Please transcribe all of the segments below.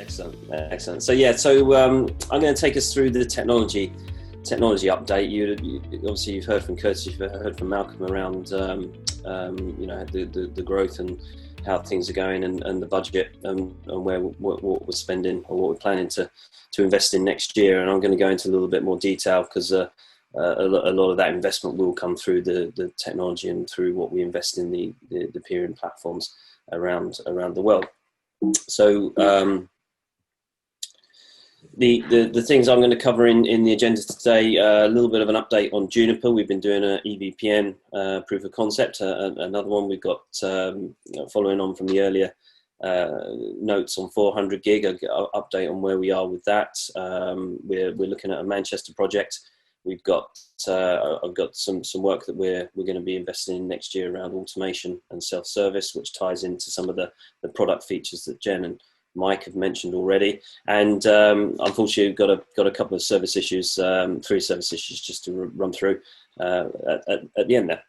Excellent, excellent. So yeah, I'm going to take us through the technology update. Obviously you've heard from Curtis, you've heard from Malcolm around the growth and how things are going, and the budget, and what we're spending or what we're planning to invest in next year. And I'm going to go into a little bit more detail because a lot of that investment will come through the technology and through what we invest in the peering platforms around the world. So the things I'm going to cover in the agenda today, a little bit of an update on Juniper. We've been doing an EVPN proof of concept. Another one we've got following on from the earlier notes on 400 gig, update on where we are with that. We're looking at a Manchester project. We've got I've got some work that we're going to be investing in next year around automation and self-service, which ties into some of the product features that Jen and Mike have mentioned already. And unfortunately, we've got a couple of service issues, 3 service issues just to run through at the end there.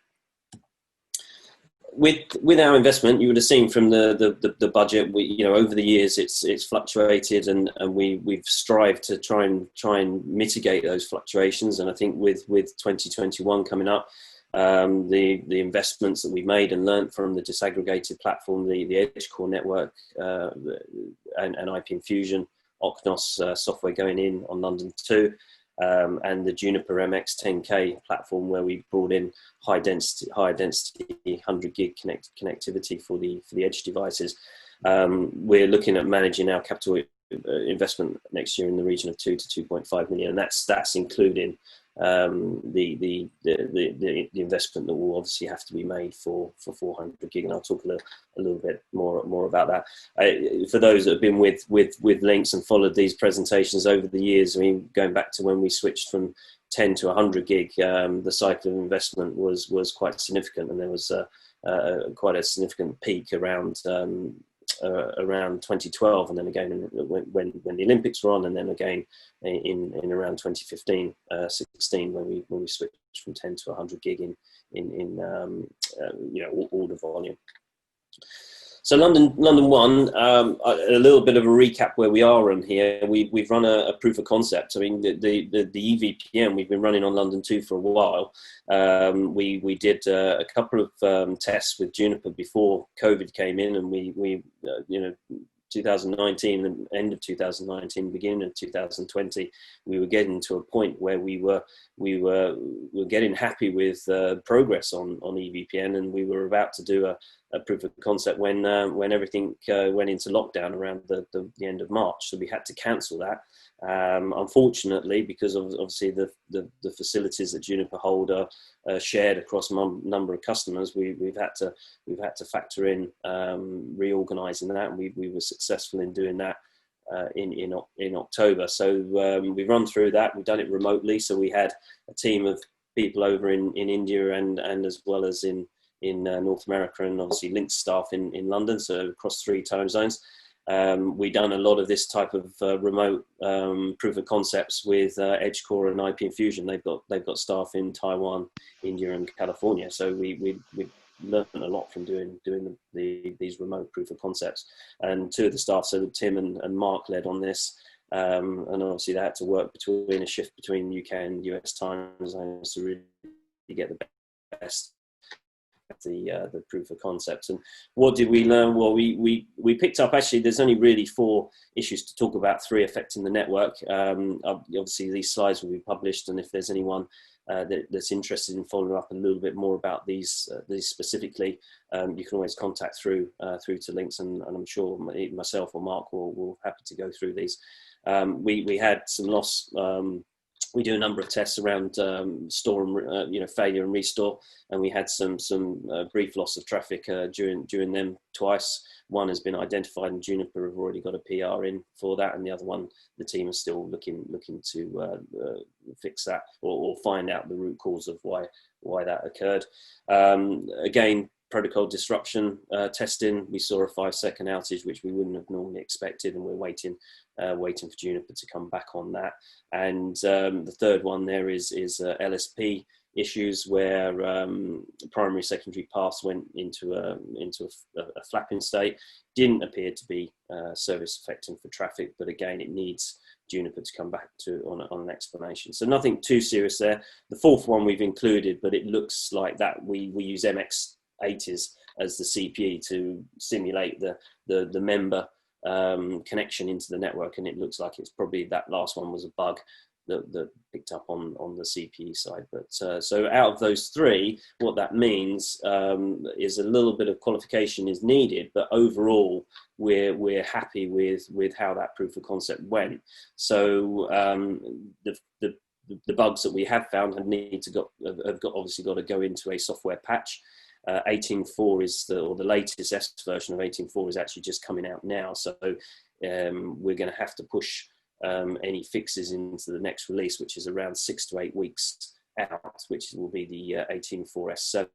With our investment, you would have seen from the budget, over the years it's fluctuated, and we've strived to try and mitigate those fluctuations. And I think with 2021 coming up, the investments that we made and learnt from the disaggregated platform, the Edgecore network, and IP Infusion, Ocnos software going in on London 2. And the Juniper MX10K platform, where we brought in high density 100 gig connectivity for the edge devices. We're looking at managing our capital investment next year in the region of 2 to 2.5 million, and that's including the investment that will obviously have to be made for 400 gig, and I'll talk a little bit more about that. For those that have been with LINX and followed these presentations over the years, I mean, going back to when we switched from 10 to 100 gig, the cycle of investment was quite significant, and there was quite a significant peak around 2012, and then again when the Olympics were on, and then again in around 2015, 16 when we switched from 10 to 100 gig in order volume. So London 1, a little bit of a recap where we are on here. We've run a proof of concept. I mean, the EVPN we've been running on London 2 for a while. We did a couple of tests with Juniper before COVID came in, and we 2019, the end of 2019, beginning of 2020, we were getting to a point where we were getting happy with progress on EVPN, and we were about to do a proof of concept when everything went into lockdown around the end of March. So we had to cancel that. Unfortunately, because of obviously the facilities that Juniper hold are shared across a number of customers, we've had to factor in reorganising that, and we were successful in doing that in October. So we've run through that. We've done it remotely, so we had a team of people over in India and as well as in North America, and obviously LINX staff in London, so across 3 time zones. We've done a lot of this type of remote proof of concepts with Edgecore and IP Infusion. They've got staff in Taiwan, India, and California. So we learned a lot from doing these remote proof of concepts. And 2 of the staff, so Tim and Mark, led on this. And obviously they had to work between a shift between UK and US time zones to really get the best the proof of concepts. And what did we learn? Well, we picked up, actually there's only really 4 issues to talk about, 3 affecting the network. Obviously these slides will be published, and if there's anyone that's interested in following up a little bit more about these specifically, you can always contact through to LINX, and I'm sure myself or Mark will happy to go through these. We had some loss. We do a number of tests around store and failure and restore, and we had some brief loss of traffic during them twice. One has been identified, and Juniper have already got a PR in for that, and the other one, the team is still looking to fix that or find out the root cause of why that occurred. Again, protocol disruption testing, we saw a 5-second outage, which we wouldn't have normally expected, and we're waiting for Juniper to come back on that. And the third one there is LSP issues where primary secondary paths went into a flapping state. Didn't appear to be service affecting for traffic, but again, it needs Juniper to come back to on an explanation. So nothing too serious there. The fourth one we've included, but it looks like that we use MX80s as the CPE to simulate the member connection into the network, and it looks like it's probably that last one was a bug that picked up on the CPE side. But so out of those three, what that means is a little bit of qualification is needed, but overall we're happy with how that proof of concept went. So the bugs that we have found have obviously got to go into a software patch. 18.4 is the latest S version of 18.4 is actually just coming out now. So we're going to have to push any fixes into the next release, which is around 6 to 8 weeks out, which will be the 18.4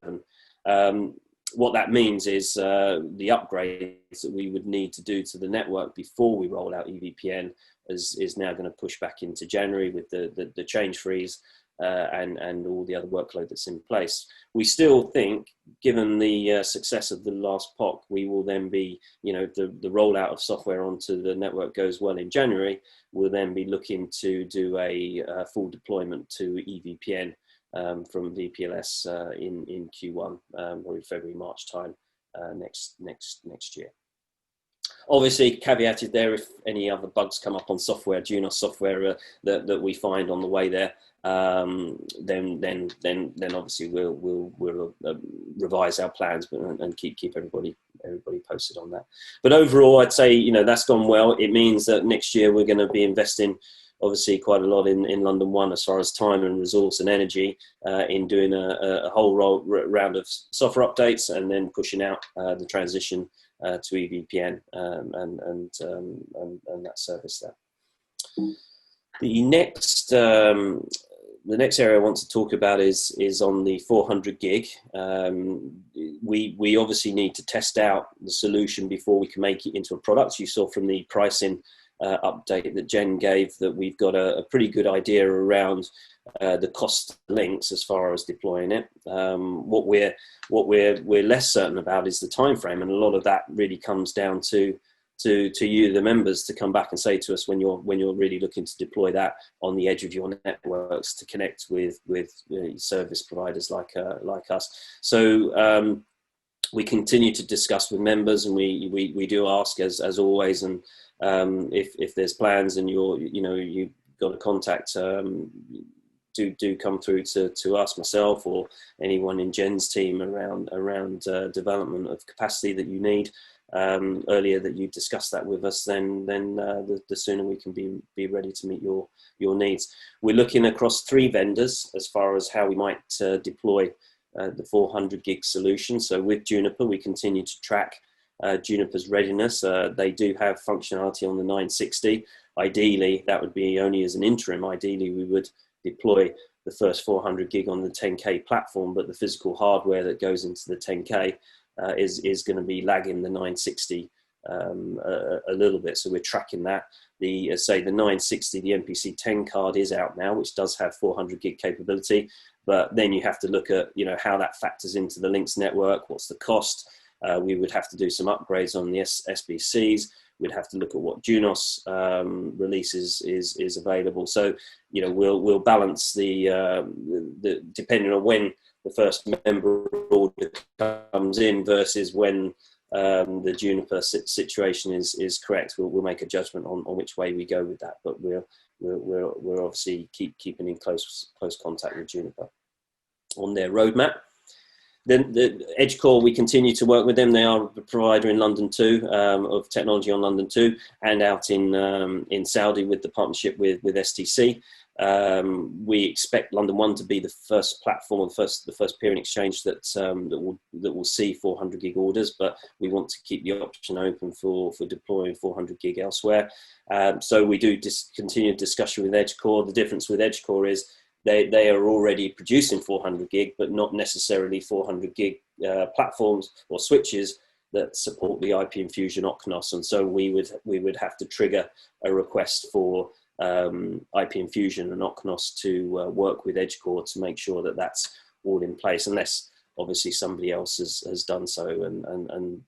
S7. What that means is the upgrades that we would need to do to the network before we roll out EVPN is now going to push back into January with the change freeze and all the other workload that's in place. We still think, given the success of the last POC, we will then be, the rollout of software onto the network goes well in January, we'll then be looking to do a full deployment to EVPN from VPLS in Q1 or in February, March time next year. Obviously, caveated there, if any other bugs come up on software, Junos software that we find on the way there, then obviously we'll revise our plans and keep everybody posted on that. But overall, I'd say that's gone well. It means that next year we're going to be investing obviously quite a lot in London 1 as far as time and resource and energy in doing a whole round of software updates and then pushing out the transition to EVPN and that service there. The next area I want to talk about is on the 400 gig. We obviously need to test out the solution before we can make it into a product. You saw from the pricing update that Jen gave that we've got a pretty good idea around the cost of LINX as far as deploying it. What we're less certain about is the time frame, and a lot of that really comes down to you, the members, to come back and say to us when you're really looking to deploy that on the edge of your networks to connect with service providers like us. So we continue to discuss with members, and we do ask as always, and if there's plans and you've got a contact, do come through to us, myself, or anyone in Jen's team around development of capacity that you need. Earlier that you discussed that with us, then the sooner we can be ready to meet your needs. We're looking across 3 vendors as far as how we might deploy the 400 gig solution. So with Juniper, we continue to track Juniper's Readiness. They do have functionality on the 960. Ideally, that would be only as an interim. Ideally, we would deploy the first 400 gig on the 10K platform, but the physical hardware that goes into the 10K is going to be lagging the 960 a little bit. So we're tracking that. The 960, the MPC 10 card is out now, which does have 400 gig capability. But then you have to look at how that factors into the LINX network. What's the cost? We would have to do some upgrades on the SBCs. We'd have to look at what Junos releases is available. So we'll balance the depending on when the first member order comes in versus when the Juniper situation is correct. We'll make a judgment on which way we go with that. But we're obviously keeping in close contact with Juniper on their roadmap. Then the Edgecore, we continue to work with them. They are a provider in London 2 of technology on London 2 and out in Saudi with the partnership with STC. We expect London 1 to be the first platform, the first peering exchange that will see 400 gig orders, but we want to keep the option open for deploying 400 gig elsewhere. So we do continue discussion with Edgecore. The difference with Edgecore is they are already producing 400 gig, but not necessarily 400 gig platforms or switches that support the IP Infusion Oknos, and so we would have to trigger a request for IP Infusion and Oknos to work with Edgecore to make sure that that's all in place, unless obviously somebody else has done so, and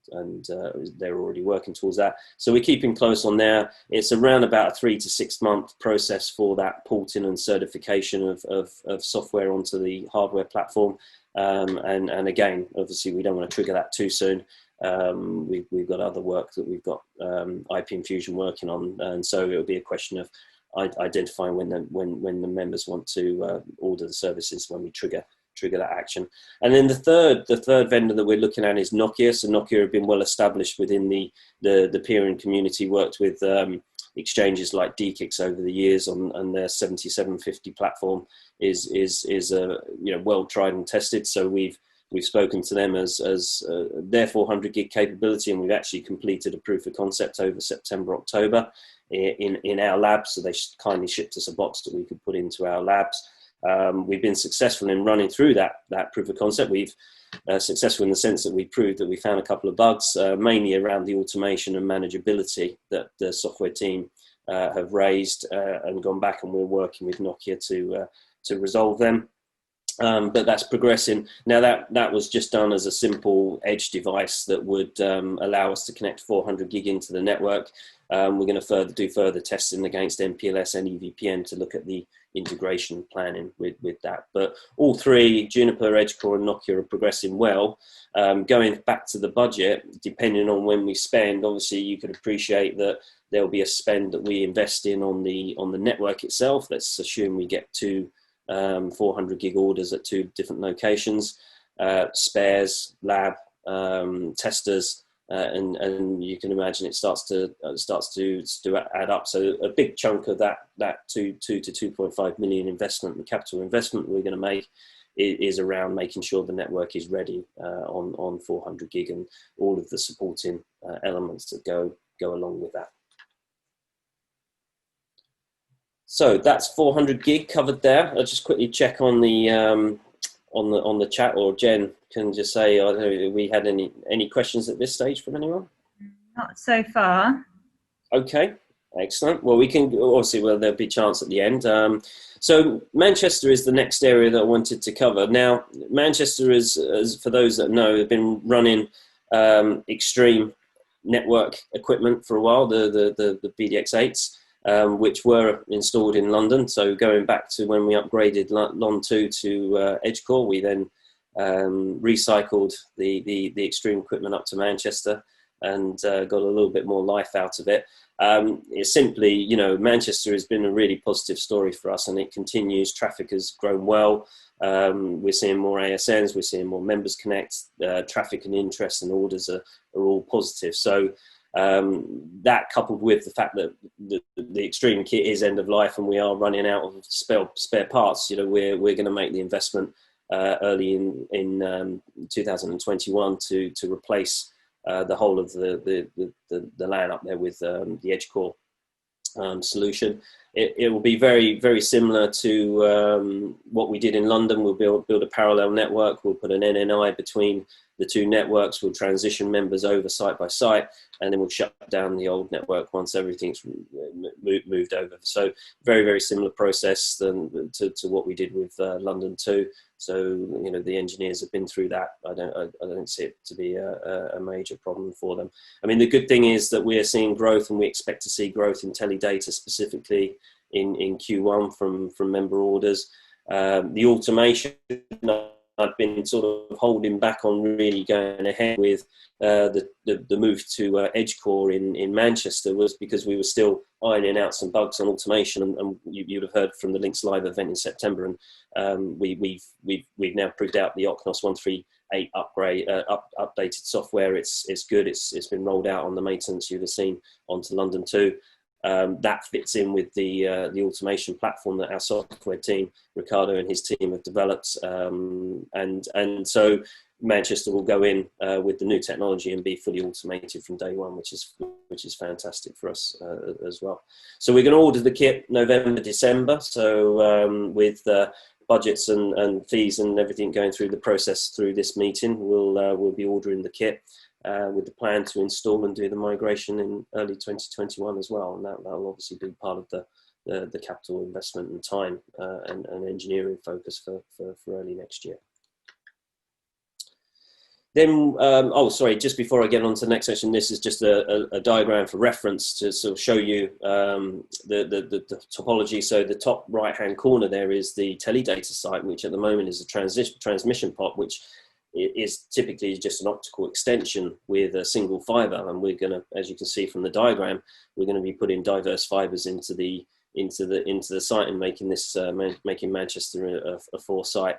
they're already working towards that. So we're keeping close on there. It's around about a 3 to 6 month process for that porting and certification of software onto the hardware platform. And again, obviously we don't want to trigger that too soon. We've got other work that we've got IP Infusion working on, and so it'll be a question of identifying when the members want to order the services, when we trigger that action. And then the third vendor that we're looking at is Nokia. So Nokia have been well established within the peering community, worked with exchanges like DKIX over the years on their 7750 platform is well tried and tested. So we've spoken to them as their 400 gig capability, and we've actually completed a proof of concept over September, October in our labs. So they kindly shipped us a box that we could put into our labs. We've been successful in running through that proof of concept. We've successful in the sense that we proved that we found a couple of bugs, mainly around the automation and manageability that the software team have raised and gone back, and we're working with Nokia to resolve them. But that's progressing. Now that was just done as a simple edge device that would allow us to connect 400 gig into the network. We're going to do further testing against MPLS and EVPN to look at the integration planning with that. But all three, Juniper, Edgecore and Nokia, are progressing well. Going back to the budget, depending on when we spend, obviously you could appreciate that there'll be a spend that we invest in on the network itself. Let's assume we get two 400 gig orders at two different locations, spares, lab, testers, and you can imagine it starts to add up. So a big chunk of that 2 to 2.5 million investment, the capital investment we're going to make, is around making sure the network is ready on 400 gig and all of the supporting elements that go along with that. So that's 400 gig covered there. I'll just quickly check on the chat, or Jen can just say, I don't know, have we had any questions at this stage from anyone? Not so far. Okay, excellent. Well, we can obviously, there'll be a chance at the end. So Manchester is the next area that I wanted to cover. Now, Manchester is, for those that know, have been running extreme network equipment for a while, the BDX8s. Which were installed in London. So going back to when we upgraded LON2 to Edgecore, we then recycled the extreme equipment up to Manchester and got a little bit more life out of it. It's simply, Manchester has been a really positive story for us, and it continues. Traffic has grown well. We're seeing more ASNs, we're seeing more members connect. Traffic and interest and orders are all positive. So that, coupled with the fact that the extreme kit is end of life and we are running out of spare parts, we're going to make the investment early in 2021 to replace the whole of the LAN up there with the Edgecore solution. It will be very, very similar to what we did in London. We'll build a parallel network. We'll put an NNI between the two networks. We'll transition members over site by site, and then we'll shut down the old network once everything's moved over. So very, very similar process to what we did with London 2. So, the engineers have been through that. I don't see it to be a major problem for them. I mean, the good thing is that we're seeing growth, and we expect to see growth in teledata specifically in Q1 from member orders. The automation, I've been sort of holding back on really going ahead with the move to Edgecore in Manchester, was because we were still ironing out some bugs on automation, and you'd have heard from the LINX Live event in September, and we've now proved out the Oknos 138 upgrade, updated software. It's good. It's been rolled out on the maintenance you've seen onto London 2. That fits in with the automation platform that our software team, Ricardo and his team, have developed, and so Manchester will go in with the new technology and be fully automated from day one, which is fantastic for us as well. So we're going to order the kit November, December. So with budgets and fees and everything going through the process through this meeting, we'll be ordering the kit. With the plan to install and do the migration in early 2021 as well, and that'll obviously be part of the the capital investment and time and engineering focus for early next year. Then, oh, sorry, just before I get on to the next section, this is just a diagram for reference to sort of show you the topology. So the top right-hand corner there is the teledata site, which at the moment is a transmission pot, which is typically just an optical extension with a single fiber. And we're going to, as you can see from the diagram, we're going to be putting diverse fibers into the site and making this making Manchester a 4-site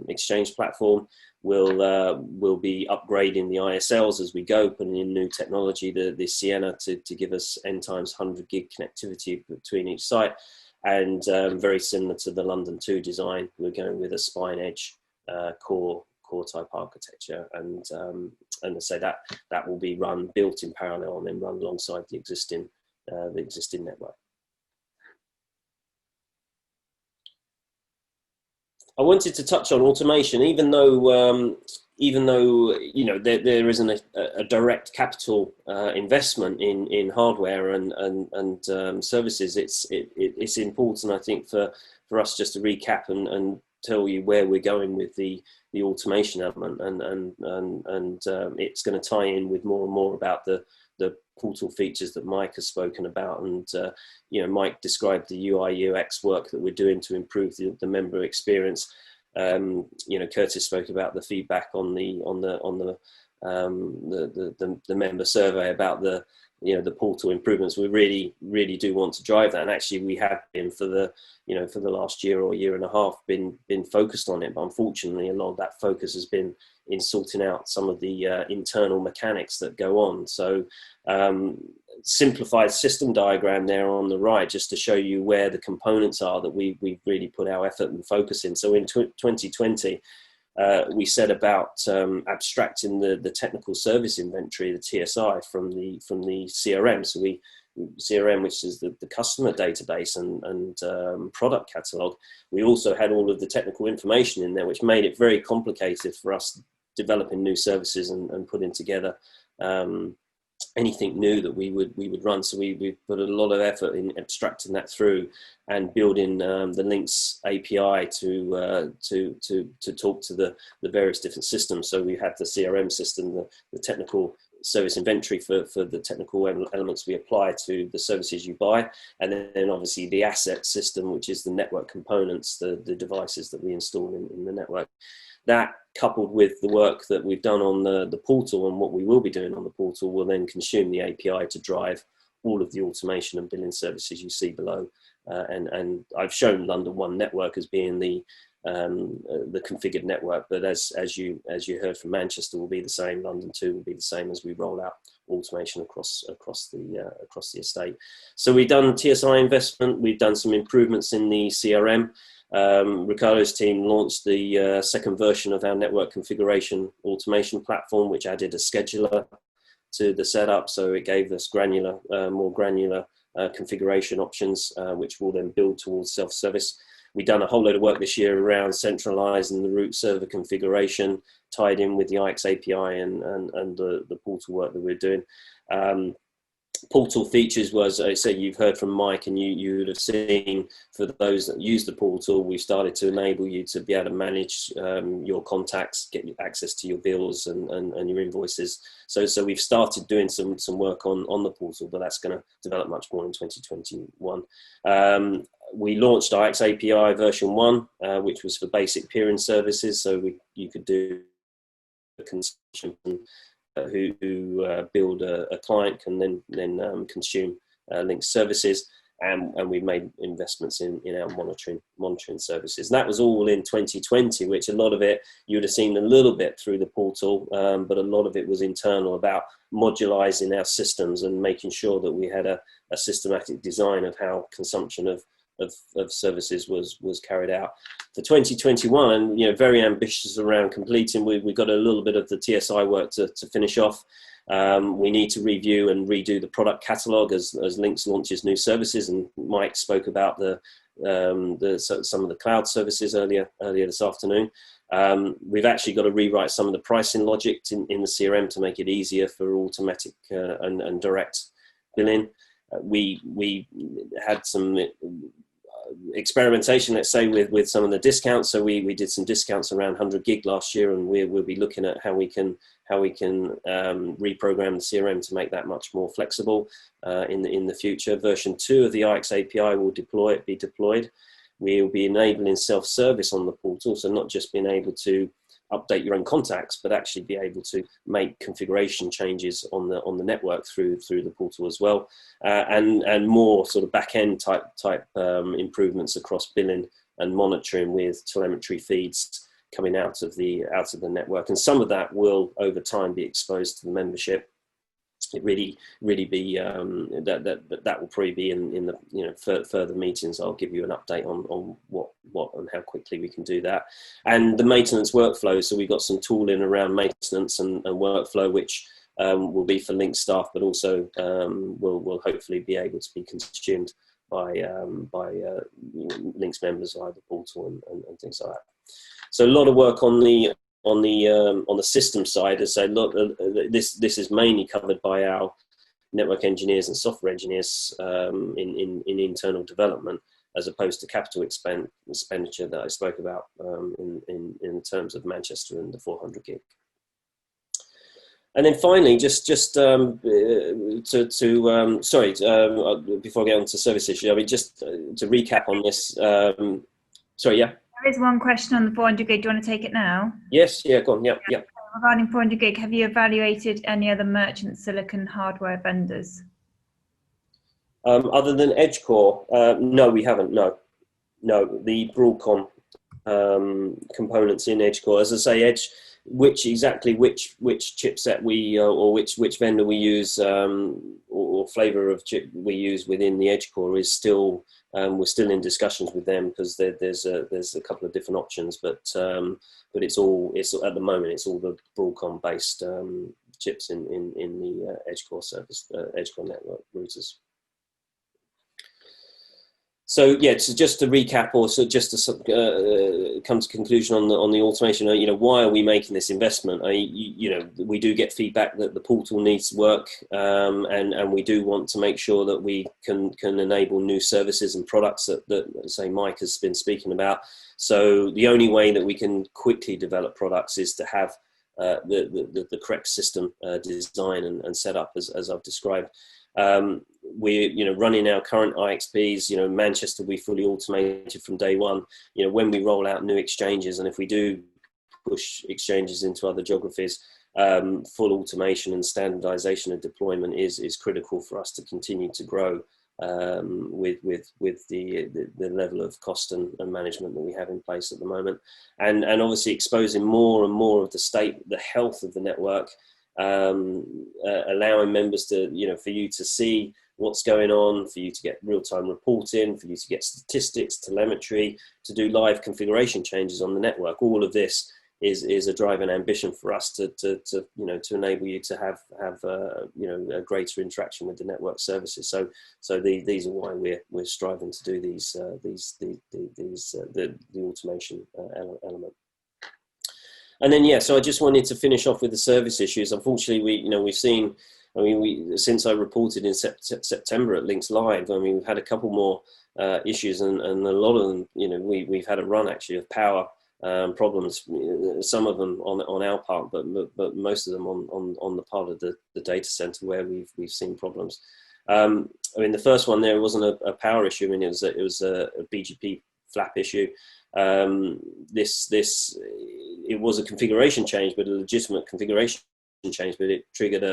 exchange platform. We'll be upgrading the ISLs as we go, putting in new technology, the Sienna to give us n times 100 gig connectivity between each site, and very similar to the London 2 design, we're going with a spine edge core type architecture, and I say that will be built in parallel and then run alongside the existing network. I wanted to touch on automation, even though you know there isn't a direct capital investment in hardware and services. It's important, I think, for us just to recap and tell you where we're going with the automation element, and it's going to tie in with more and more about the portal features that Mike has spoken about. And you know, Mike described the UI UX work that we're doing to improve the member experience. You know, Curtis spoke about the feedback on the member survey about the portal improvements. We really do want to drive that, and actually we have been for the last year or year and a half been focused on it. But unfortunately, a lot of that focus has been in sorting out some of the internal mechanics that go on. So simplified system diagram there on the right, just to show you where the components are that we've really put our effort and focus in. So in 2020, we set about abstracting the technical service inventory, the TSI, from the CRM. So CRM, which is the customer database and product catalog, we also had all of the technical information in there, which made it very complicated for us developing new services and putting together anything new that we would run. So we put a lot of effort in abstracting that through and building the LINX API to talk to the various different systems. So we had the CRM system, the technical service inventory for the technical elements we apply to the services you buy, and then obviously the asset system, which is the network components, the devices that we install in the network. That, coupled with the work that we've done on the portal and what we will be doing on the portal, will then consume the API to drive all of the automation and billing services you see below. And I've shown London 1 network as being the configured network, but as you heard from Manchester, will be the same. London 2 will be the same as we roll out automation across the estate. So we've done TSI investment. We've done some improvements in the CRM. Ricardo's team launched the second version of our network configuration automation platform, which added a scheduler to the setup, so it gave us more granular configuration options, which will then build towards self-service. We've done a whole load of work this year around centralizing the root server configuration, tied in with the IX API and the portal work that we're doing. Portal features was, I say, you've heard from Mike, and you would have seen, for those that use the portal, we've started to enable you to be able to manage your contacts, get access to your bills and your invoices. So we've started doing some work on the portal, but that's going to develop much more in 2021. We launched IX API version 1, which was for basic peering services. So you could do a consumption who build a client can then consume LINX services, and we've made investments in our monitoring services. And that was all in 2020, which a lot of it you would have seen a little bit through the portal, but a lot of it was internal, about modularizing our systems and making sure that we had a systematic design of how consumption of services was carried out. For 2021, very ambitious around completing. We've got a little bit of the TSI work to finish off. We need to review and redo the product catalog as LINX launches new services, and Mike spoke about some of the cloud services earlier this afternoon. We've actually got to rewrite some of the pricing logic in the CRM to make it easier for automatic and direct billing. we had some experimentation, let's say, with some of the discounts. So we did some discounts around 100 gig last year, and we'll be looking at how we can reprogram the CRM to make that much more flexible in the future. Version 2 of the LINX API will be deployed. We'll be enabling self-service on the portal, so not just being able to update your own contacts, but actually be able to make configuration changes on the network through the portal as well, and more sort of back-end type improvements across billing and monitoring with telemetry feeds coming out of the network. And some of that will over time be exposed to the membership. It really be that will probably be in the further meetings. I'll give you an update on what and how quickly we can do that. And the maintenance workflow, so we've got some tooling around maintenance and workflow, which will be for LINX staff, but also will hopefully be able to be consumed by LINX members via the portal and things like that. So a lot of work on the system side. As I say, look, this is mainly covered by our network engineers and software engineers in internal development, as opposed to capital expenditure that I spoke about in terms of Manchester and the 400 gig. And then finally, before I get on to service issues, I mean, just to recap on this. Sorry, yeah. There is one question on the 400 gig. Do you want to take it now? Yes, yeah, go on, yeah. Regarding 400 gig, have you evaluated any other merchant silicon hardware vendors? Other than Edgecore, no, we haven't, no. The Broadcom components in Edgecore, as I say, which chipset we or which vendor we use or flavor of chip we use within the Edgecore is still we're still in discussions with them, because there's a couple of different options, but it's at the moment it's all the Broadcom based chips in the Edgecore service Edgecore network routers. So yeah, so just to recap, or so just to come to conclusion on the automation, why are we making this investment? We do get feedback that the portal needs work, and we do want to make sure that we can enable new services and products that say Mike has been speaking about. So the only way that we can quickly develop products is to have the correct system design and set up as I've described. We're running our current IXPs. Manchester we fully automated from day one. When we roll out new exchanges, and if we do push exchanges into other geographies, full automation and standardization of deployment is critical for us to continue to grow with the level of cost and management that we have in place at the moment, and obviously exposing more and more of the health of the network, allowing members to for you to see what's going on, for you to get real-time reporting, for you to get statistics, telemetry, to do live configuration changes on the network. All of this is a drive and ambition for us to enable you to have a greater interaction with the network services. So these are why we're striving to do the automation element. And then so I just wanted to finish off with the service issues. Unfortunately, we've seen. Since I reported in September at LINX Live, we've had a couple more issues, and a lot of them, we've had a run actually of power problems. Some of them on our part, but most of them on the part of the data center where we've seen problems. The first one there wasn't a power issue. It was a BGP flap issue. It was a configuration change, but a legitimate configuration change, but it triggered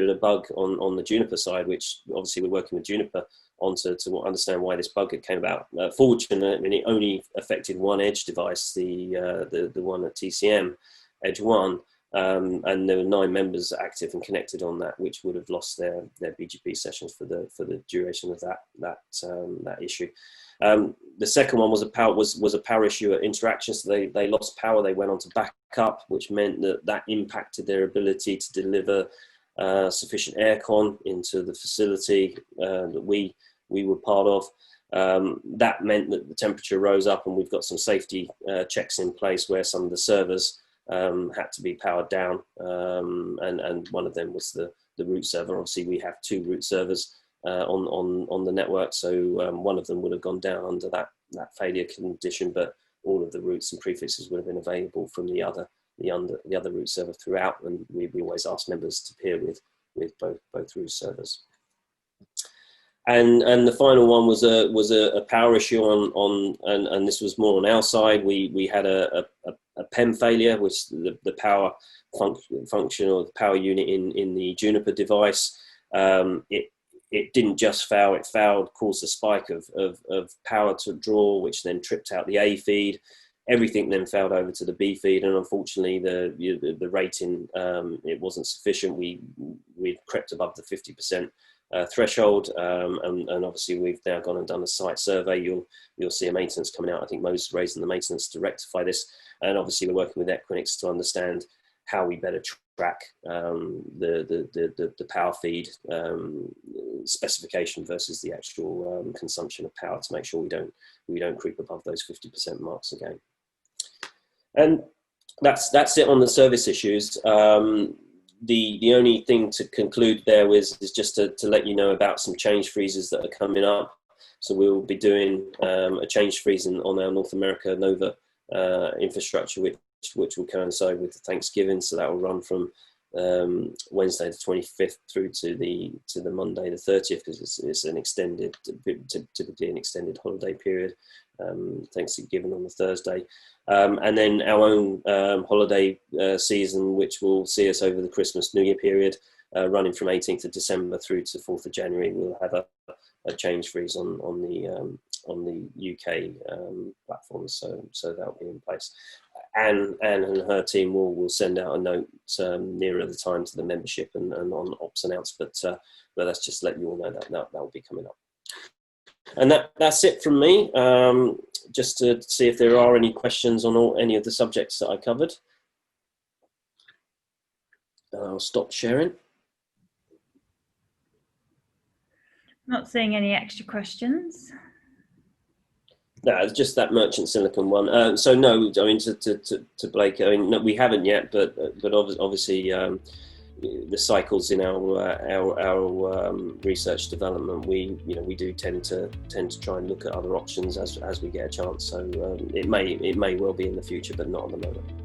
a bug on the Juniper side, which obviously we're working with Juniper on to understand why this bug came about. Fortunately, it only affected one edge device, the one at TCM, Edge 1, and there were 9 members active and connected on that, which would have lost their BGP sessions for the duration of that issue. The second one was a power issue at Interaction, so they lost power. They went on to backup, which meant that impacted their ability to deliver sufficient aircon into the facility that we were part of. That meant that the temperature rose up, and we've got some safety checks in place where some of the servers had to be powered down, and one of them was the root server. Obviously we have 2 root servers, on the network. So one of them would have gone down under that failure condition, but all of the routes and prefixes would have been available from the other root server throughout, and we always ask members to peer with both root servers. And the final one was a power issue and this was more on our side. We had a PEM failure, which the power function or the power unit in the Juniper device. It didn't just fail; it failed, caused a spike of power to draw, which then tripped out the A feed. Everything then failed over to the B feed, and unfortunately, the rating it wasn't sufficient. We'd crept above the 50% threshold, and obviously we've now gone and done a site survey. You'll see a maintenance coming out. I think Mo's raising the maintenance to rectify this, and obviously we're working with Equinix to understand how we better track the power feed specification versus the actual consumption of power to make sure we don't creep above those 50% marks again. And that's it on the service issues. The only thing to conclude there is just to let you know about some change freezes that are coming up. So we'll be doing a change freeze on our North America Nova infrastructure, which will coincide with the Thanksgiving. So that will run from Wednesday the 25th through to the Monday the 30th, because it's an extended, typically an extended holiday period. Thanksgiving on the Thursday, and then our own holiday season, which will see us over the Christmas New Year period, running from 18th of December through to 4th of January. We'll have a change freeze on the UK platforms, so that'll be in place. Anne and her team will send out a note nearer the time to the membership and on ops announce, but that's just to let you all know that will be coming up. And that's it from me. Just to see if there are any questions on any of the subjects that I covered. I'll stop sharing. Not seeing any extra questions. No, it's just that merchant silicon one. So no, I mean to Blake, I mean no, we haven't yet, but obviously the cycles in our research development, we do tend to try and look at other options as we get a chance. So it may well be in the future, but not at the moment.